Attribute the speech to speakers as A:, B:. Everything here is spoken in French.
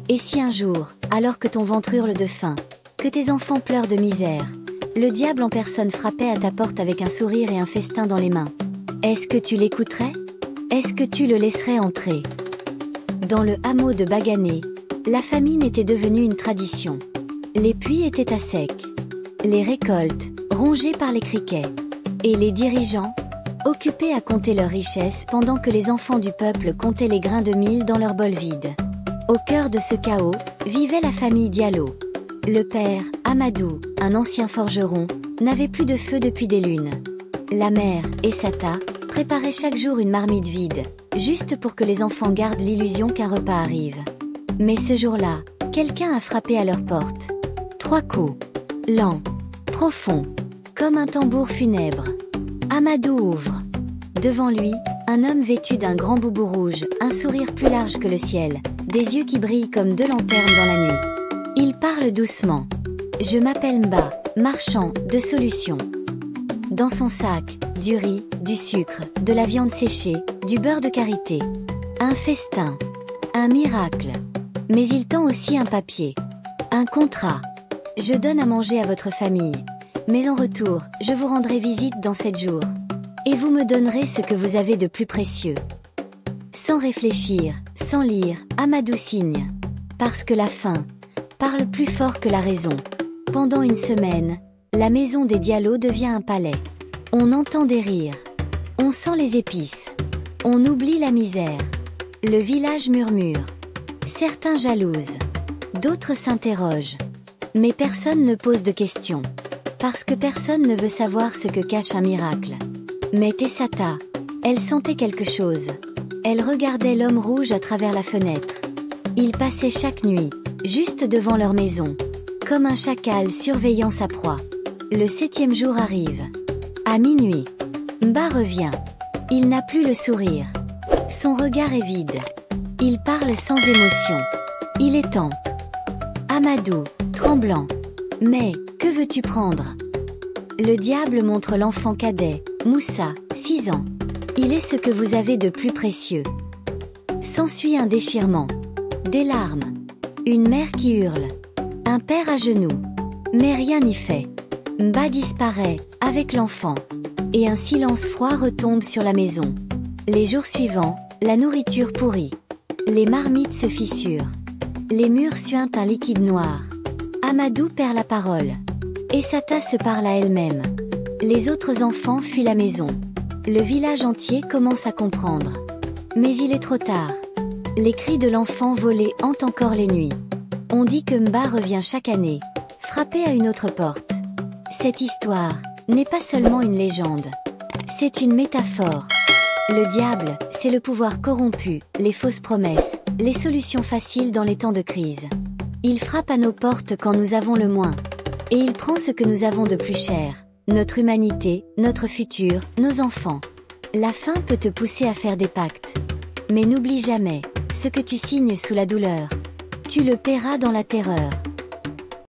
A: Et si un jour, alors que ton ventre hurle de faim, que tes enfants pleurent de misère, le diable en personne frappait à ta porte avec un sourire et un festin dans les mains, est-ce que tu l'écouterais? Est-ce que tu le laisserais entrer? Dans le hameau de Bagané, la famine était devenue une tradition. Les puits étaient à sec, les récoltes, rongées par les criquets, et les dirigeants, occupés à compter leurs richesses pendant que les enfants du peuple comptaient les grains de mil dans leurs bols vides. Au cœur de ce chaos, vivait la famille Diallo. Le père, Amadou, un ancien forgeron, n'avait plus de feu depuis des lunes. La mère, Essata, préparait chaque jour une marmite vide, juste pour que les enfants gardent l'illusion qu'un repas arrive. Mais ce jour-là, quelqu'un a frappé à leur porte. 3 coups. Lents, profonds, comme un tambour funèbre. Amadou ouvre. Devant lui, un homme vêtu d'un grand boubou rouge, un sourire plus large que le ciel, des yeux qui brillent comme 2 lanternes dans la nuit. Il parle doucement. Je m'appelle Mba, marchand de solutions. Dans son sac, du riz, du sucre, de la viande séchée, du beurre de karité. Un festin. Un miracle. Mais il tend aussi un papier. Un contrat. Je donne à manger à votre famille. Mais en retour, je vous rendrai visite dans 7 jours. Et vous me donnerez ce que vous avez de plus précieux. Sans réfléchir, sans lire, Amadou signe. Parce que la faim parle plus fort que la raison. Pendant une semaine, la maison des Diallo devient un palais. On entend des rires. On sent les épices. On oublie la misère. Le village murmure. Certains jalousent. D'autres s'interrogent. Mais personne ne pose de questions. Parce que personne ne veut savoir ce que cache un miracle. Mais Tessata, elle sentait quelque chose. Elle regardait l'homme rouge à travers la fenêtre. Il passait chaque nuit, juste devant leur maison, comme un chacal surveillant sa proie. Le 7e jour arrive. À minuit, Mba revient. Il n'a plus le sourire. Son regard est vide. Il parle sans émotion. Il est temps. Amadou, tremblant. Mais, que veux-tu prendre? Le diable montre l'enfant cadet, Moussa, 6 ans. Il est ce que vous avez de plus précieux. S'ensuit un déchirement. Des larmes. Une mère qui hurle. Un père à genoux. Mais rien n'y fait. Mba disparaît, avec l'enfant. Et un silence froid retombe sur la maison. Les jours suivants, la nourriture pourrit. Les marmites se fissurent. Les murs suintent un liquide noir. Amadou perd la parole. Essata se parle à elle-même. Les autres enfants fuient la maison. Le village entier commence à comprendre. Mais il est trop tard. Les cris de l'enfant volé hantent encore les nuits. On dit que Mba revient chaque année, frapper à une autre porte. Cette histoire n'est pas seulement une légende. C'est une métaphore. Le diable, c'est le pouvoir corrompu, les fausses promesses, les solutions faciles dans les temps de crise. Il frappe à nos portes quand nous avons le moins. Et il prend ce que nous avons de plus cher. Notre humanité, notre futur, nos enfants. La faim peut te pousser à faire des pactes. Mais n'oublie jamais, ce que tu signes sous la douleur, tu le paieras dans la terreur.